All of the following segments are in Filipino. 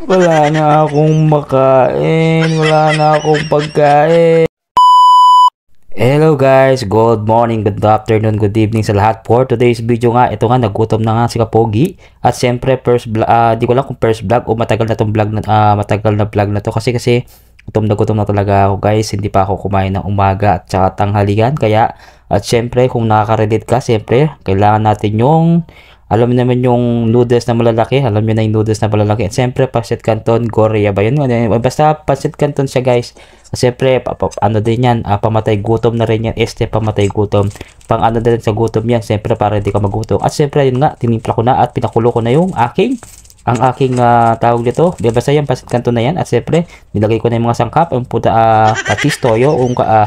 Wala na akong makain. Wala na akong pagkain. Hello guys, good morning, good afternoon, good evening sa lahat. For today's video nga, ito nga, nagutom na nga si Kapogi. At siyempre, di ko lang kung first vlog o matagal na tong vlog na, matagal na vlog na to. Kasi gutom na talaga ako guys. Hindi pa ako kumain ng umaga at saka tanghalian. Kaya, at siyempre, kung nakaka-relate ka, siyempre, kailangan natin yung alam niyo naman yung noodles na malalaki. Alam niyo na yung noodles na malalaki. At siyempre, pancit canton, Goryeo ba yun? Basta pancit canton siya guys. At siyempre, ano din yan, pamatay gutom na rin yan. Pamatay gutom. Pang ano din sa gutom yan. Siyempre, para hindi ka magutom. At siyempre, yun nga, tinimpla ko na at pinakulo ko na yung ang aking tawag dito. Di basta yan, pancit canton na yan. At siyempre, nilagay ko na yung mga sangkap. Ang patis, toyo,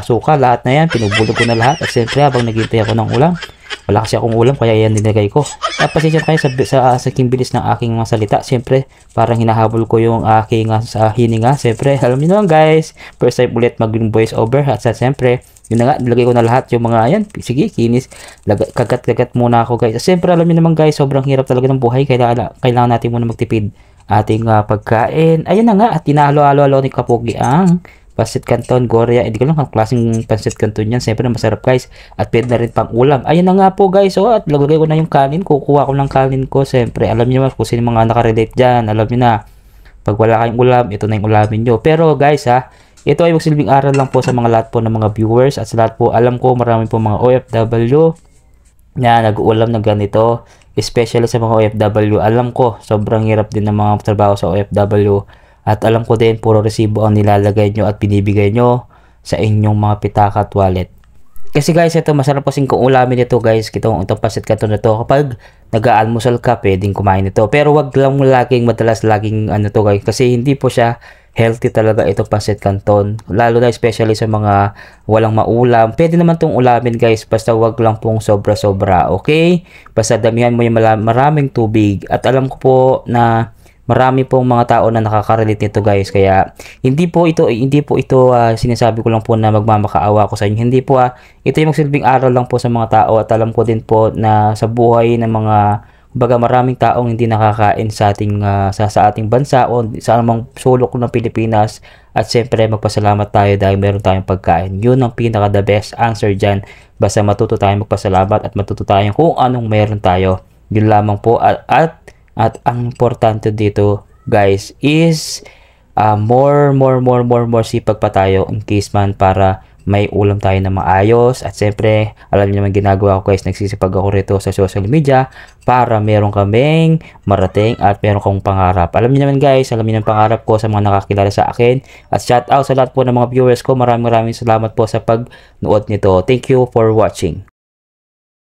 suka, lahat na yan. Pinubulog ko na lahat. At siyempre, habang naghihintay ako ng ulam, wala kasi akong ulam kaya yan dinagay ko. At pasensya kayo sa aking bilis ng aking mga salita. Siyempre, parang hinahabol ko yung aking sa hininga. Siyempre, alam niyo naman guys, first time ulit mag voice over. At siyempre, yun na nga, nilagay ko na lahat yung mga ayan. Sige, kinis. Kagat-kagat muna ako guys. At siyempre, alam niyo naman guys, sobrang hirap talaga ng buhay. Kailangan natin muna magtipid ating pagkain. Ayun na nga, at tinahalo-halo ni Kapogi ang pancit canton, Goryeo. Hindi ko lang ang klaseng pancit canton yan. Siyempre masarap guys. At pwede na rin pang ulam. Ayun na nga po guys. So, at lagay ko na yung kanin. Kukuha ko ng kanin ko. Siyempre, alam niyo naman kung sino mga nakarelate dyan. Alam niyo na. Pag wala kayong ulam, ito na yung ulamin nyo. Pero guys ito ay magsilbing aral lang po sa mga lahat po ng mga viewers. At sa lahat po, alam ko marami po mga OFW na nag-uulam na ganito. Especially sa mga OFW. Alam ko, sobrang hirap din ng mga trabaho sa OFW. At alam ko din, puro resibo ang nilalagay nyo at binibigay nyo sa inyong mga pitaka at wallet. Kasi guys, ito masarap kasing kung ulamin ito guys. Itong pancit canton na to. Kapag nag-aalmusal ka, pwedeng kumain ito. Pero wag lang mo laging ano to guys. Kasi hindi po siya healthy talaga itong pancit canton. Lalo na especially sa mga walang maulam. Pwede naman tong ulamin guys. Basta wag lang pong sobra-sobra. Okay? Basta damihan mo yung maraming tubig. At alam ko po na marami pong mga tao na nakaka-relate nito guys. Kaya hindi po ito sinasabi ko lang po na magmamakaawa ko sa inyo. Hindi po ito yung magsilbing aral lang po sa mga tao. At alam ko din po na sa buhay ng mga maraming taong hindi nakakain sa ating bansa o sa anumang sulok ng Pilipinas. At siyempre magpasalamat tayo dahil meron tayong pagkain. Yun ang pinaka the best answer dyan. Basta matuto tayong magpasalamat at matuto tayong kung anong meron tayo. Yun lamang po. At ang importante dito guys is more sipag pa tayo in case man para may ulam tayo na maayos. At siyempre alam niyo naman ginagawa ko guys, nagsisipag ako rito sa social media para meron kaming marating at meron kong pangarap. Alam niyo naman guys, alam niyo ang pangarap ko sa mga nakakilala sa akin. At shout out sa lahat po ng mga viewers ko. Maraming salamat po sa pagnood nito. Thank you for watching.